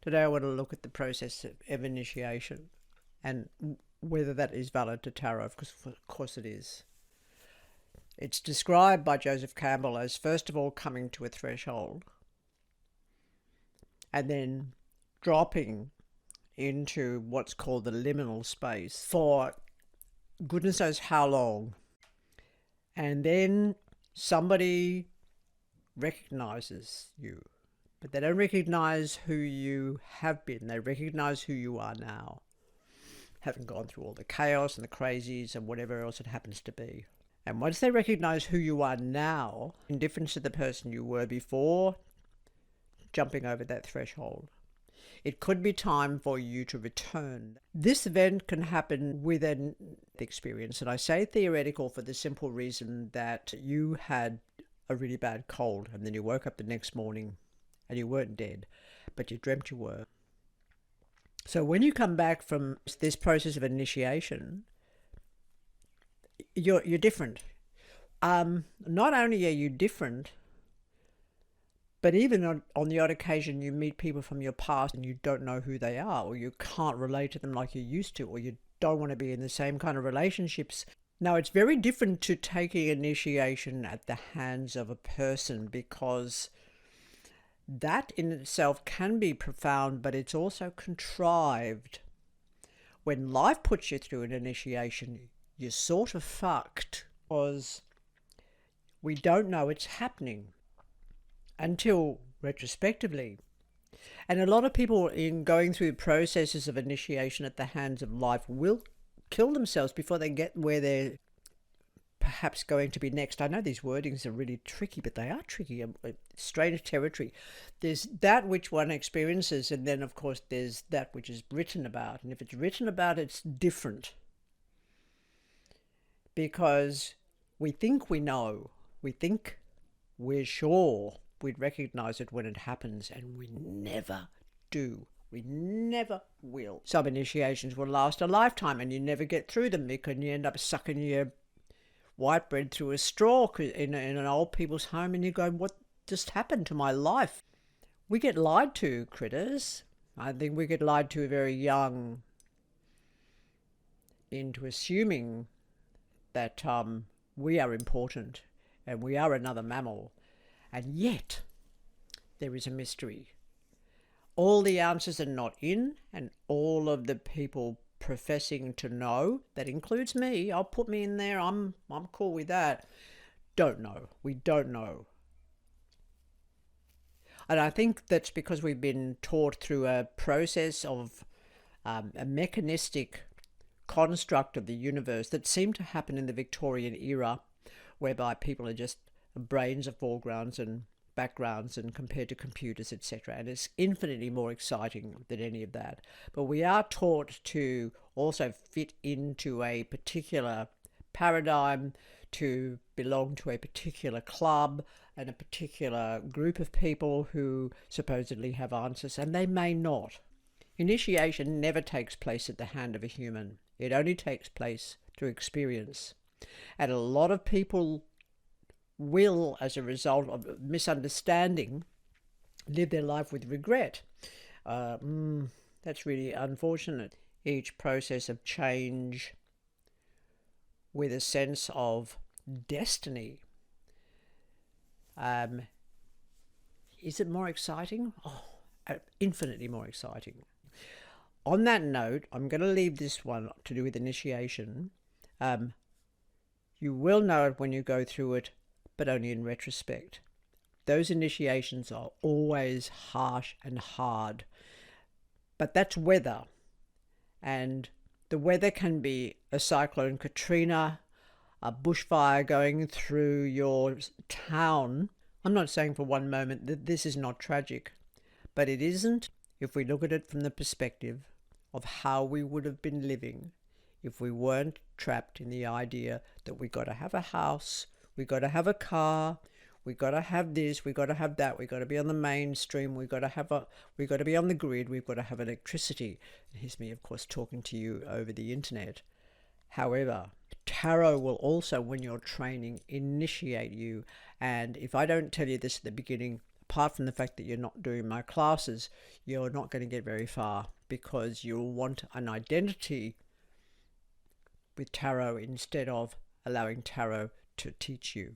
Today I want to look at the process of initiation and whether that is valid to tarot, because of course it is. It's described by Joseph Campbell as first of all coming to a threshold and then dropping into what's called the liminal space for goodness knows how long. And then somebody recognizes you, but they don't recognize who you have been. They recognize who you are now, having gone through all the chaos and the crazies and whatever else it happens to be. And once they recognize who you are now, in difference to the person you were before jumping over that threshold, it could be time for you to return. This event can happen within the experience, and I say theoretical for the simple reason that you had a really bad cold and then you woke up the next morning and you weren't dead, but you dreamt you were. So when you come back from this process of initiation, you're different. Not only are you different, but even on the odd occasion you meet people from your past and you don't know who they are, or you can't relate to them like you used to, or you don't want to be in the same kind of relationships. Now, it's very different to taking initiation at the hands of a person, because that in itself can be profound, but it's also contrived. When life puts you through an initiation, you're sort of fucked, because we don't know it's happening until retrospectively. And a lot of people in going through processes of initiation at the hands of life will kill themselves before they get where they're perhaps going to be next. I know these wordings are really tricky, but they are tricky, strange territory. There's that which one experiences, and then of course there's that which is written about. And if it's written about, it's different, because we think we know, we think we're sure we'd recognize it when it happens, and we never do. We never will. Some initiations will last a lifetime and you never get through them because you end up sucking your white bread through a straw in an old people's home, and you go, what just happened to my life? We get lied to, critters. I think we get lied to very young into assuming that we are important and we are another mammal. And yet, there is a mystery. All the answers are not in, and all of the people professing to know, that includes me, I'll put me in there, I'm cool with that, don't know. We don't know. And I think that's because we've been taught through a process of a mechanistic construct of the universe that seemed to happen in the Victorian era, whereby people are just brains are foregrounds and backgrounds and compared to computers, etc. And it's infinitely more exciting than any of that. But we are taught to also fit into a particular paradigm, to belong to a particular club and a particular group of people who supposedly have answers, and they may not. Initiation never takes place at the hand of a human. It only takes place through experience. And a lot of people will, as a result of misunderstanding, live their life with regret. That's really unfortunate. Each process of change with a sense of destiny. Is it more exciting? Infinitely more exciting. On that note, I'm going to leave this one to do with initiation. You will know it when you go through it, but only in retrospect. Those initiations are always harsh and hard, but that's weather. And the weather can be a cyclone Katrina, a bushfire going through your town. I'm not saying for one moment that this is not tragic, but it isn't if we look at it from the perspective of how we would have been living if we weren't trapped in the idea that we got to have a house, we got to have a car, we got to have this, we got to have that, we got to be on the mainstream, we got to be on the grid, we've got to have electricity. And here's me, of course, talking to you over the internet. However, tarot will also, when you're training, initiate you. And if I don't tell you this at the beginning, apart from the fact that you're not doing my classes, you're not going to get very far, because you'll want an identity with tarot instead of allowing tarot to teach you.